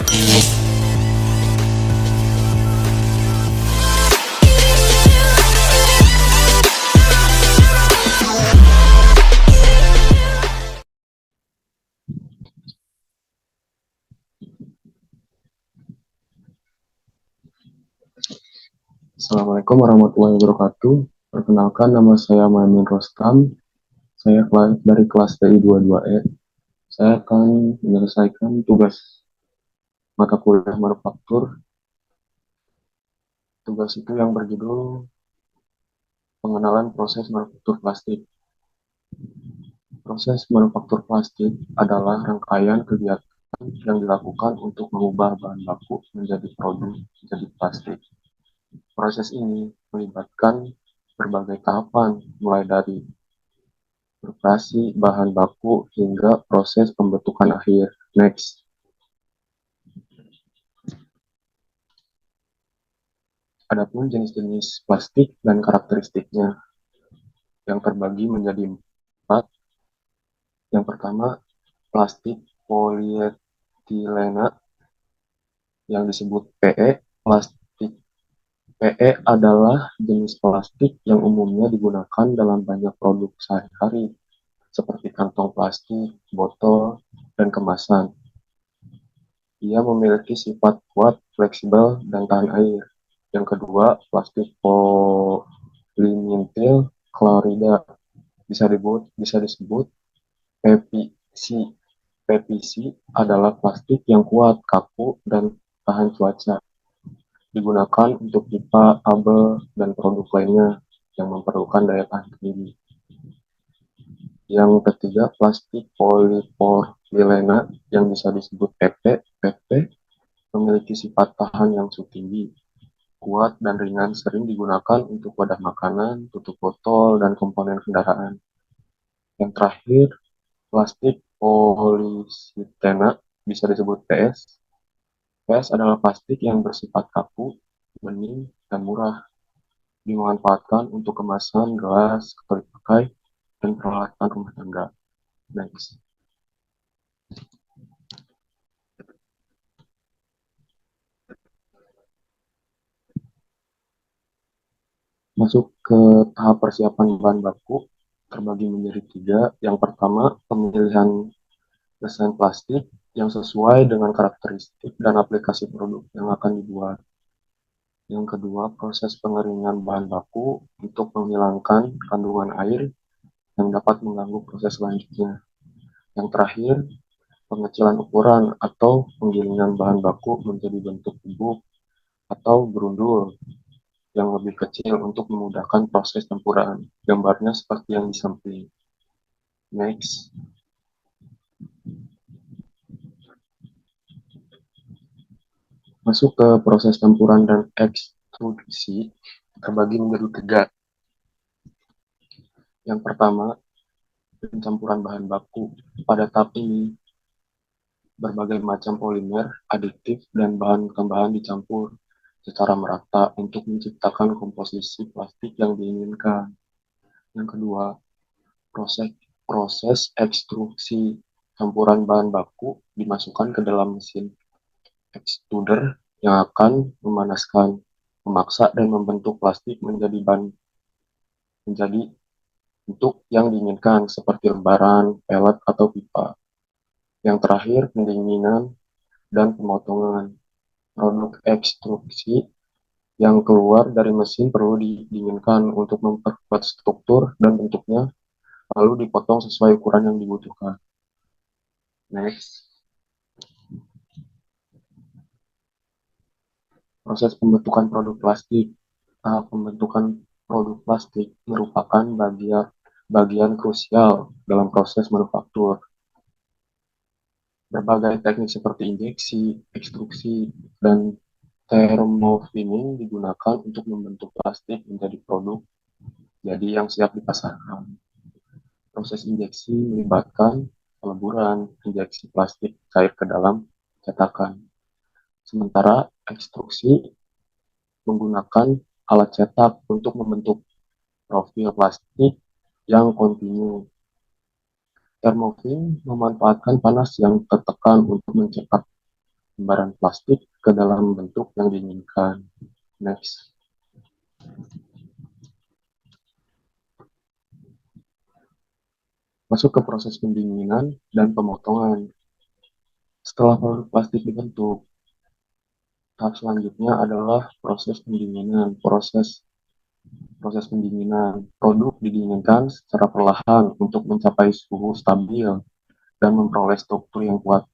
Assalamualaikum warahmatullahi wabarakatuh. Perkenalkan, nama saya Maimun Rostam. Saya dari kelas TI 22E. Saya akan menyelesaikan tugas mata kuliah manufaktur. Tugas itu yang berjudul pengenalan proses manufaktur plastik. Proses manufaktur plastik adalah rangkaian kegiatan yang dilakukan untuk mengubah bahan baku menjadi produk jadi plastik. Proses ini melibatkan berbagai tahapan, mulai dari preparasi bahan baku hingga proses pembentukan akhir. Next. Adapun jenis-jenis plastik dan karakteristiknya yang terbagi menjadi 4. Yang pertama, plastik polietilena yang disebut PE. Plastik PE adalah jenis plastik yang umumnya digunakan dalam banyak produk sehari-hari, seperti kantong plastik, botol, dan kemasan. Ia memiliki sifat kuat, fleksibel, dan tahan air. Yang kedua, plastik polymethyl chloride bisa disebut PVC. PVC adalah plastik yang kuat, kaku, dan tahan cuaca. Digunakan untuk pipa, kabel, dan produk lainnya yang memerlukan daya tahan tinggi. Yang ketiga, plastik polypropilena yang bisa disebut PP. PP memiliki sifat tahan yang tinggi, kuat dan ringan, sering digunakan untuk wadah makanan, tutup botol, dan komponen kendaraan. Yang terakhir, plastik polistirena bisa disebut PS. PS adalah plastik yang bersifat kaku, bening, dan murah. Dimanfaatkan untuk kemasan, gelas, sekali pakai, dan peralatan rumah tangga. Next. Masuk ke tahap persiapan bahan baku, terbagi menjadi 3. Yang pertama, pemilihan desain plastik yang sesuai dengan karakteristik dan aplikasi produk yang akan dibuat. Yang kedua, proses pengeringan bahan baku untuk menghilangkan kandungan air yang dapat mengganggu proses selanjutnya. Yang terakhir, pengecilan ukuran atau penggilingan bahan baku menjadi bentuk bubuk atau berundul yang lebih kecil untuk memudahkan proses campuran. Gambarnya seperti yang di samping. Next. Masuk ke proses campuran dan ekstrusi, terbagi menjadi 3. Yang pertama, pencampuran bahan baku. Pada tahap ini, berbagai macam polimer, aditif, dan bahan tambahan dicampur secara merata untuk menciptakan komposisi plastik yang diinginkan. Yang kedua, proses ekstrusi. Campuran bahan baku dimasukkan ke dalam mesin extruder yang akan memanaskan, memaksa, dan membentuk plastik menjadi bentuk yang diinginkan seperti lembaran, pelet, atau pipa. Yang terakhir, pendinginan dan pemotongan. Produk ekstruksi yang keluar dari mesin perlu didinginkan untuk memperkuat struktur dan bentuknya, lalu dipotong sesuai ukuran yang dibutuhkan. Next. Proses pembentukan produk plastik. Tahap pembentukan produk plastik merupakan bagian krusial dalam proses manufaktur. Berbagai teknik seperti injeksi, ekstruksi, dan thermofilling digunakan untuk membentuk plastik menjadi produk jadi yang siap dipasarkan. Proses injeksi melibatkan peleburan injeksi plastik cair ke dalam cetakan. Sementara ekstruksi menggunakan alat cetak untuk membentuk profil plastik yang kontinu. Thermofilling memanfaatkan panas yang tertekan untuk mencetak lembaran plastik ke dalam bentuk yang diinginkan. Next. Masuk ke proses pendinginan dan pemotongan. Setelah produk plastik dibentuk, tahap selanjutnya adalah proses pendinginan. Proses pendinginan. Produk didinginkan secara perlahan untuk mencapai suhu stabil dan memperoleh struktur yang kuat.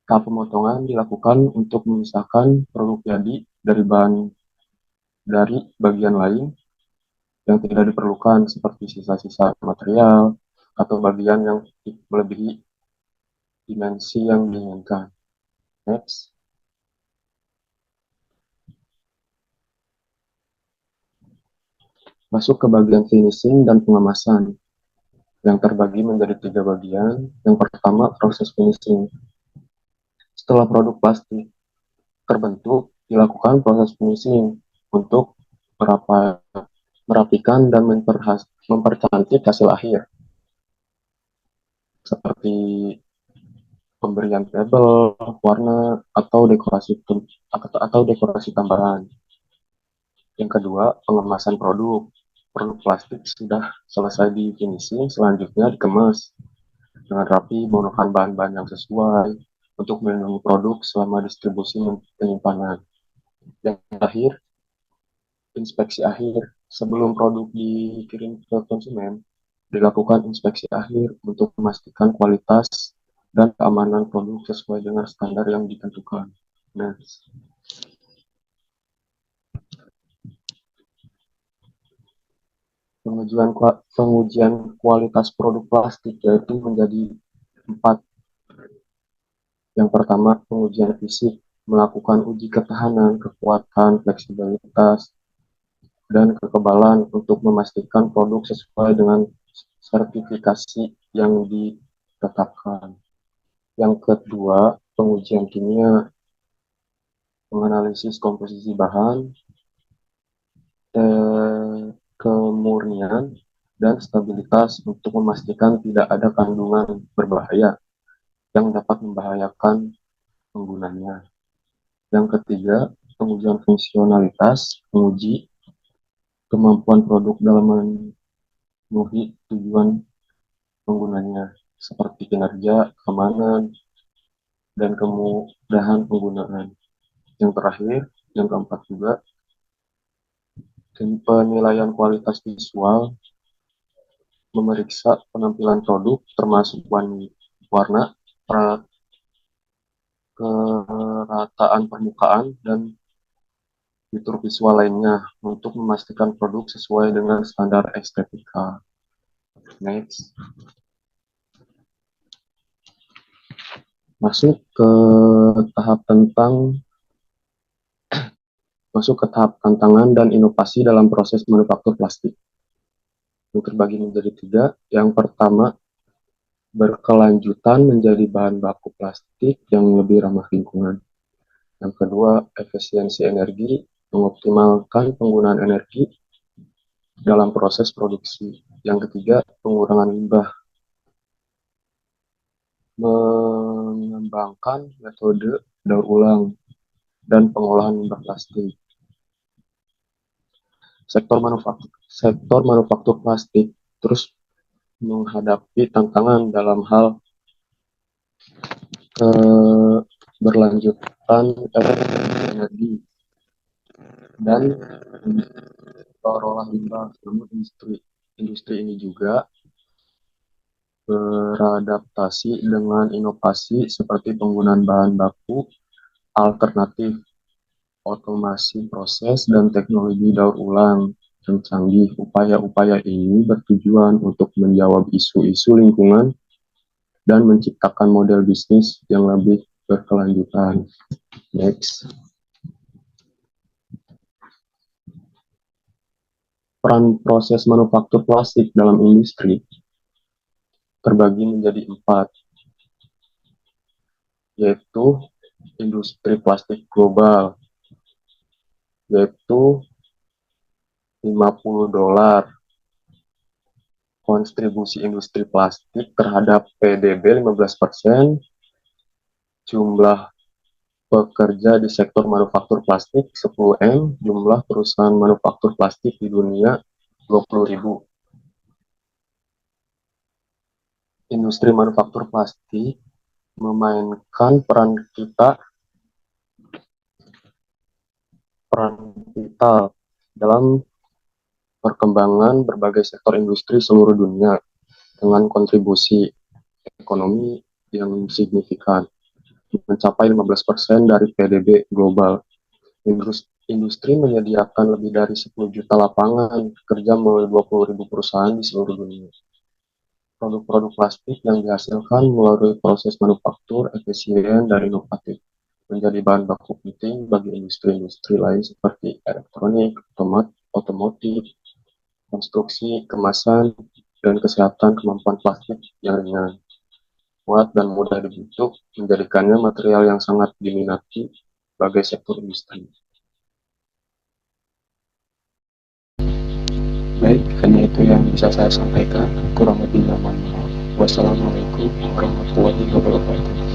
Tahap pemotongan dilakukan untuk memisahkan produk jadi dari bagian lain yang tidak diperlukan seperti sisa-sisa material atau bagian yang melebihi dimensi yang diinginkan. Next. Masuk ke bagian finishing dan pengemasan yang terbagi menjadi 3 bagian. Yang pertama, proses finishing. Setelah produk plastik terbentuk, dilakukan proses finishing untuk merapikan dan mempercantik hasil akhir, seperti pemberian label, warna, atau dekorasi tambahan. Yang kedua, pengemasan produk. Produk plastik sudah selesai di finishing, selanjutnya dikemas dengan rapi menggunakan bahan-bahan yang sesuai untuk melindungi produk selama distribusi penyimpanan. Yang terakhir, inspeksi akhir. Sebelum produk dikirim ke konsumen, dilakukan inspeksi akhir untuk memastikan kualitas dan keamanan produk sesuai dengan standar yang ditentukan. Nah, pengujian kualitas produk plastik yaitu menjadi 4. Yang pertama, pengujian fisik, melakukan uji ketahanan, kekuatan, fleksibilitas, dan kekebalan untuk memastikan produk sesuai dengan sertifikasi yang ditetapkan. Yang kedua, pengujian kimia, menganalisis komposisi bahan, kemurnian, dan stabilitas untuk memastikan tidak ada kandungan berbahaya yang dapat membahayakan penggunanya. Yang ketiga, pengujian fungsionalitas, menguji kemampuan produk dalam memenuhi tujuan penggunanya, seperti kinerja, keamanan, dan kemudahan penggunaan. Yang terakhir, yang keempat juga, penilaian kualitas visual, memeriksa penampilan produk termasuk warna, kerataan permukaan, dan fitur visual lainnya untuk memastikan produk sesuai dengan standar estetika. Next. Masuk ke tahap tantangan dan inovasi dalam proses manufaktur plastik. Yang terbagi menjadi 3. Yang pertama, berkelanjutan menjadi bahan baku plastik yang lebih ramah lingkungan. Yang kedua, efisiensi energi, mengoptimalkan penggunaan energi dalam proses produksi. Yang ketiga, pengurangan limbah, mengembangkan metode daur ulang dan pengolahan limbah plastik. Sektor manufaktur plastik terus menghadapi tantangan dalam hal keberlanjutan energi dan pengelola limbah. Namun industri ini juga beradaptasi dengan inovasi seperti penggunaan bahan baku alternatif, otomasi proses, dan teknologi daur ulang yang canggih. Upaya-upaya ini bertujuan untuk menjawab isu-isu lingkungan dan menciptakan model bisnis yang lebih berkelanjutan. Next. Peran proses manufaktur plastik dalam industri terbagi menjadi 4, yaitu industri plastik global, yaitu $50, kontribusi industri plastik terhadap PDB 15%, jumlah Pekerja di sektor manufaktur plastik 10M, jumlah perusahaan manufaktur plastik di dunia 20.000. Industri manufaktur plastik memainkan peran vital dalam perkembangan berbagai sektor industri seluruh dunia dengan kontribusi ekonomi yang signifikan, mencapai 15% dari PDB global. Industri menyediakan lebih dari 10 juta lapangan kerja melalui 20.000 perusahaan di seluruh dunia. Produk-produk plastik yang dihasilkan melalui proses manufaktur efisien dan inovatif menjadi bahan baku penting bagi industri-industri lain seperti elektronik, otomotif, konstruksi, kemasan, dan kesehatan. Kemampuan plastik yang ringan, kuat, dan mudah dibentuk menjadikannya material yang sangat diminati sebagai sektor industri. Baik, hanya itu yang bisa saya sampaikan. Kurang lebihnya mohon maaf. Wassalamualaikum warahmatullahi wabarakatuh.